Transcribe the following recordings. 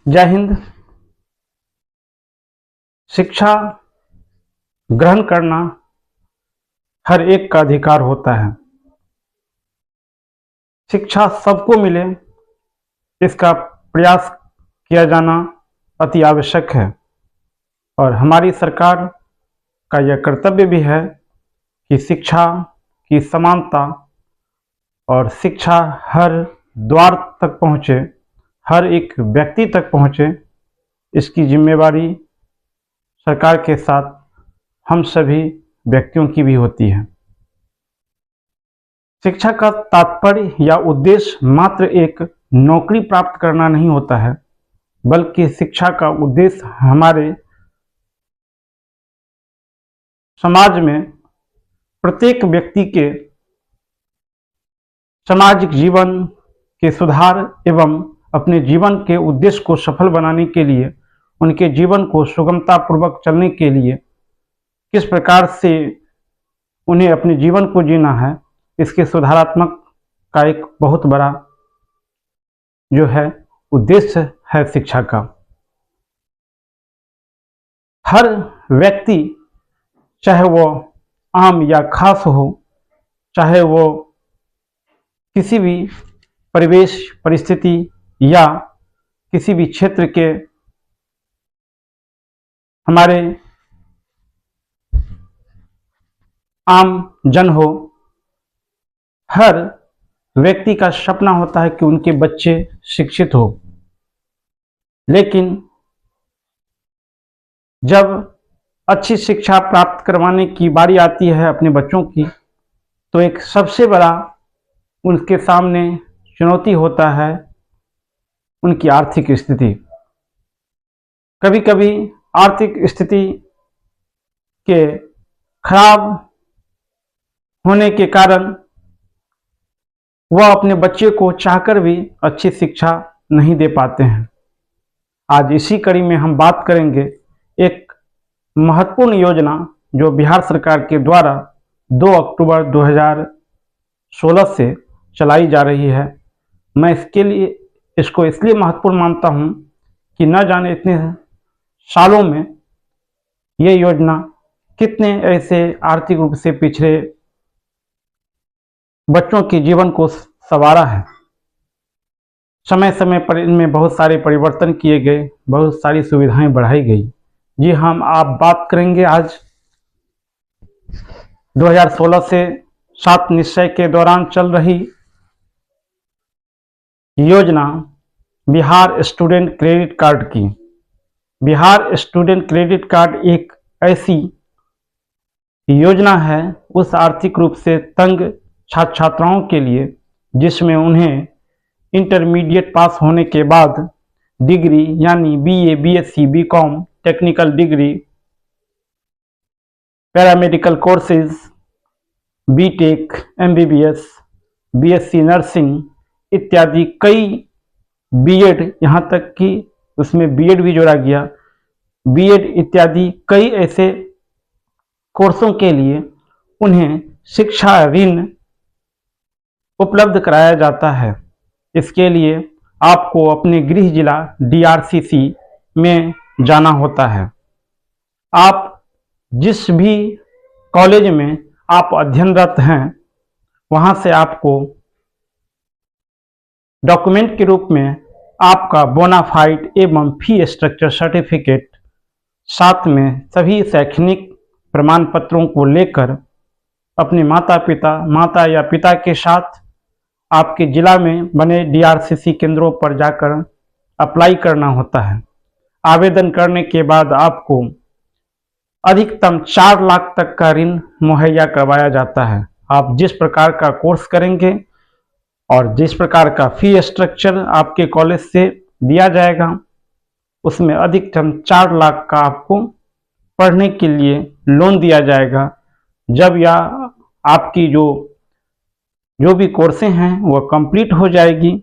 जय हिंद। शिक्षा ग्रहण करना हर एक का अधिकार होता है। शिक्षा सबको मिले, इसका प्रयास किया जाना अति आवश्यक है और हमारी सरकार का यह कर्तव्य भी है कि शिक्षा की समानता और शिक्षा हर द्वार तक पहुँचे, हर एक व्यक्ति तक पहुँचे, इसकी जिम्मेवारी सरकार के साथ हम सभी व्यक्तियों की भी होती है। शिक्षा का तात्पर्य या उद्देश्य मात्र एक नौकरी प्राप्त करना नहीं होता है, बल्कि शिक्षा का उद्देश्य हमारे समाज में प्रत्येक व्यक्ति के सामाजिक जीवन के सुधार एवं अपने जीवन के उद्देश्य को सफल बनाने के लिए, उनके जीवन को सुगमता पूर्वक चलने के लिए किस प्रकार से उन्हें अपने जीवन को जीना है, इसके सुधारात्मक का एक बहुत बड़ा जो है उद्देश्य है शिक्षा का। हर व्यक्ति, चाहे वो आम या खास हो, चाहे वो किसी भी परिवेश परिस्थिति या किसी भी क्षेत्र के हमारे आम जन हो, हर व्यक्ति का सपना होता है कि उनके बच्चे शिक्षित हो। लेकिन जब अच्छी शिक्षा प्राप्त करवाने की बारी आती है अपने बच्चों की, तो एक सबसे बड़ा उनके सामने चुनौती होता है उनकी आर्थिक स्थिति। कभी कभी आर्थिक स्थिति के खराब होने के कारण वह अपने बच्चे को चाहकर भी अच्छी शिक्षा नहीं दे पाते हैं। आज इसी कड़ी में हम बात करेंगे एक महत्वपूर्ण योजना जो बिहार सरकार के द्वारा 2 अक्टूबर 2016 से चलाई जा रही है। मैं इसको इसलिए महत्वपूर्ण मानता हूं कि न जाने इतने सालों में ये योजना कितने ऐसे आर्थिक रूप से पिछड़े बच्चों के जीवन को संवारा है। समय समय पर इनमें बहुत सारे परिवर्तन किए गए, बहुत सारी सुविधाएं बढ़ाई गई। जी हम आप बात करेंगे आज 2016 से 7 निश्चय के दौरान चल रही योजना बिहार स्टूडेंट क्रेडिट कार्ड की। बिहार स्टूडेंट क्रेडिट कार्ड एक ऐसी योजना है उस आर्थिक रूप से तंग छात्र छात्राओं के लिए जिसमें उन्हें इंटरमीडिएट पास होने के बाद डिग्री यानी BA, BSc, BCom, technical degree, paramedical courses, BTech, MBBS, BSc nursing इत्यादि कई बीएड, यहाँ तक कि उसमें बीएड भी जोड़ा गया, बीएड इत्यादि कई ऐसे कोर्सों के लिए उन्हें शिक्षा ऋण उपलब्ध कराया जाता है। इसके लिए आपको अपने गृह जिला डीआरसीसी में जाना होता है। आप जिस भी कॉलेज में आप अध्ययनरत हैं, वहां से आपको डॉक्यूमेंट के रूप में आपका बोनाफाइड एवं फी स्ट्रक्चर सर्टिफिकेट, साथ में सभी शैक्षणिक प्रमाण पत्रों को लेकर अपने माता या पिता के साथ आपके जिला में बने डीआरसीसी केंद्रों पर जाकर अप्लाई करना होता है। आवेदन करने के बाद आपको अधिकतम 4 लाख तक का ऋण मुहैया करवाया जाता है। आप जिस प्रकार का कोर्स करेंगे और जिस प्रकार का फी स्ट्रक्चर आपके कॉलेज से दिया जाएगा, उसमें अधिकतम 4 लाख का आपको पढ़ने के लिए लोन दिया जाएगा। जब यह आपकी जो भी कोर्सें हैं वह कंप्लीट हो जाएगी,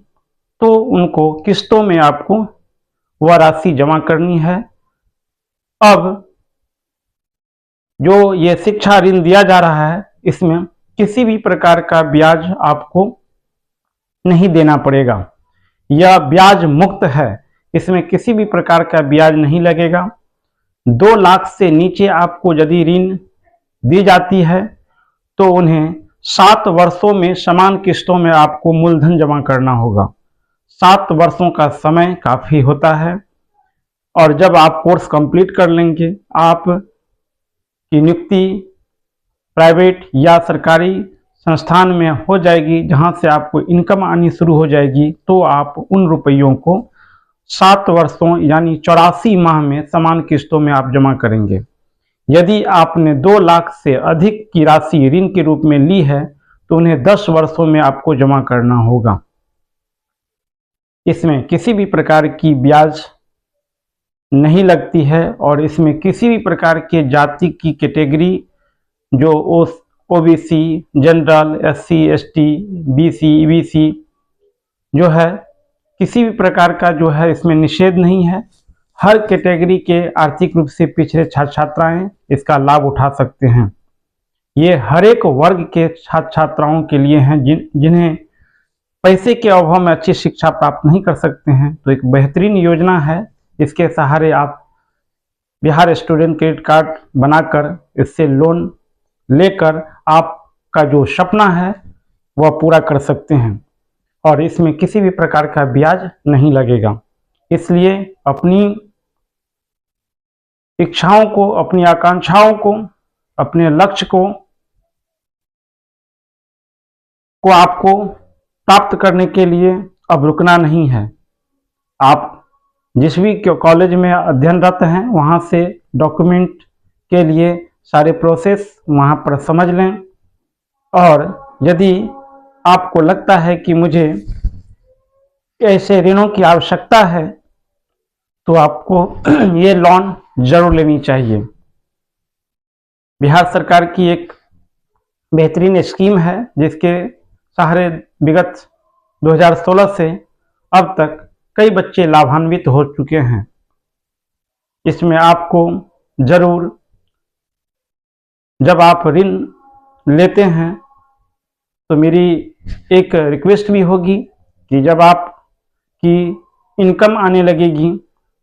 तो उनको किस्तों में आपको वह राशि जमा करनी है। अब जो ये शिक्षा ऋण दिया जा रहा है, इसमें किसी भी प्रकार का ब्याज आपको नहीं देना पड़ेगा। यह ब्याज मुक्त है, इसमें किसी भी प्रकार का ब्याज नहीं लगेगा। 2 लाख से नीचे आपको यदि ऋण दी जाती है तो उन्हें 7 वर्षों में समान किस्तों में आपको मूलधन जमा करना होगा। 7 वर्षों का समय काफ़ी होता है और जब आप कोर्स कंप्लीट कर लेंगे, आप की नियुक्ति प्राइवेट या सरकारी संस्थान में हो जाएगी, जहां से आपको इनकम आनी शुरू हो जाएगी, तो आप उन रुपयों को 7 वर्षों यानी 84 माह में समान किस्तों में आप जमा करेंगे। यदि आपने 2 लाख से अधिक की राशि ऋण के रूप में ली है तो उन्हें 10 वर्षों में आपको जमा करना होगा। इसमें किसी भी प्रकार की ब्याज नहीं लगती है और इसमें किसी भी प्रकार के जाति की कैटेगरी जो OBC, general, SC, ST, BC, EBC जो है, किसी भी प्रकार का जो है इसमें निषेध नहीं है। हर कैटेगरी के आर्थिक रूप से पिछड़े छात्र छात्राएं इसका लाभ उठा सकते हैं। ये हर एक वर्ग के छात्र छात्राओं के लिए हैं जिन्हें पैसे के अभाव में अच्छी शिक्षा प्राप्त नहीं कर सकते हैं। तो एक बेहतरीन योजना है, इसके सहारे आप बिहार स्टूडेंट क्रेडिट कार्ड बनाकर इससे लोन लेकर आपका जो सपना है वह पूरा कर सकते हैं और इसमें किसी भी प्रकार का ब्याज नहीं लगेगा। इसलिए अपनी इच्छाओं को, अपनी आकांक्षाओं को, अपने लक्ष्य को आपको प्राप्त करने के लिए अब रुकना नहीं है। आप जिस भी कॉलेज में अध्ययनरत हैं वहाँ से डॉक्यूमेंट के लिए सारे प्रोसेस वहाँ पर समझ लें और यदि आपको लगता है कि मुझे ऐसे ऋणों की आवश्यकता है तो आपको ये लोन जरूर लेनी चाहिए। बिहार सरकार की एक बेहतरीन स्कीम है जिसके सहारे विगत 2016 से अब तक कई बच्चे लाभान्वित हो चुके हैं। इसमें आपको जरूर, जब आप ऋण लेते हैं तो मेरी एक रिक्वेस्ट भी होगी कि जब आपकी इनकम आने लगेगी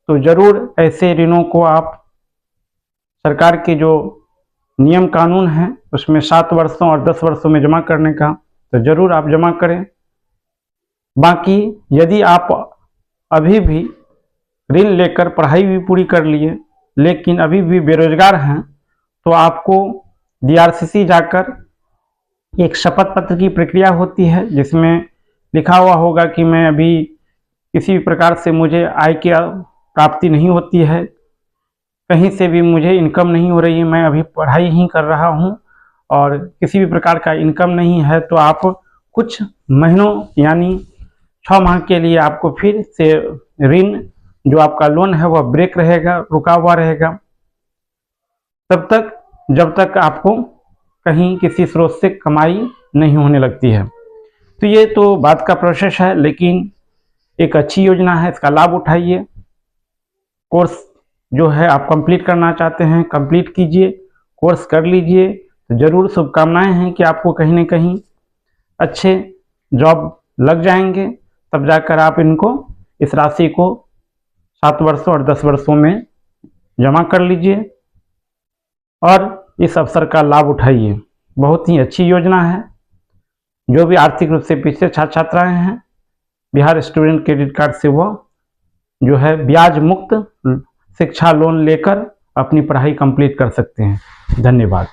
तो ज़रूर ऐसे ऋणों को आप, सरकार के जो नियम कानून हैं उसमें 7 वर्षों और 10 वर्षों में जमा करने का, तो ज़रूर आप जमा करें। बाकी यदि आप अभी भी ऋण लेकर पढ़ाई भी पूरी कर लिए लेकिन अभी भी बेरोजगार हैं तो आपको DRCC जाकर एक शपथ पत्र की प्रक्रिया होती है जिसमें लिखा हुआ होगा कि मैं अभी किसी भी प्रकार से मुझे आय की प्राप्ति नहीं होती है, कहीं से भी मुझे इनकम नहीं हो रही है, मैं अभी पढ़ाई ही कर रहा हूं और किसी भी प्रकार का इनकम नहीं है, तो आप कुछ महीनों यानी 6 माह के लिए आपको फिर से ऋण जो आपका लोन है वह ब्रेक रहेगा, रुका हुआ रहेगा, तब तक जब तक आपको कहीं किसी स्रोत से कमाई नहीं होने लगती है। तो ये तो बात का प्रोसेस है, लेकिन एक अच्छी योजना है, इसका लाभ उठाइए। कोर्स जो है आप कंप्लीट करना चाहते हैं, कंप्लीट कीजिए, कोर्स कर लीजिए, तो ज़रूर शुभकामनाएं हैं कि आपको कहीं ना कहीं अच्छे जॉब लग जाएंगे, तब जाकर आप इस राशि को 7 वर्षों और 10 वर्षों में जमा कर लीजिए और इस अवसर का लाभ उठाइए। बहुत ही अच्छी योजना है। जो भी आर्थिक रूप से पिछड़े छात्र छात्राएं हैं, बिहार स्टूडेंट क्रेडिट कार्ड से वो जो है ब्याज मुक्त शिक्षा लोन लेकर अपनी पढ़ाई कंप्लीट कर सकते हैं। धन्यवाद।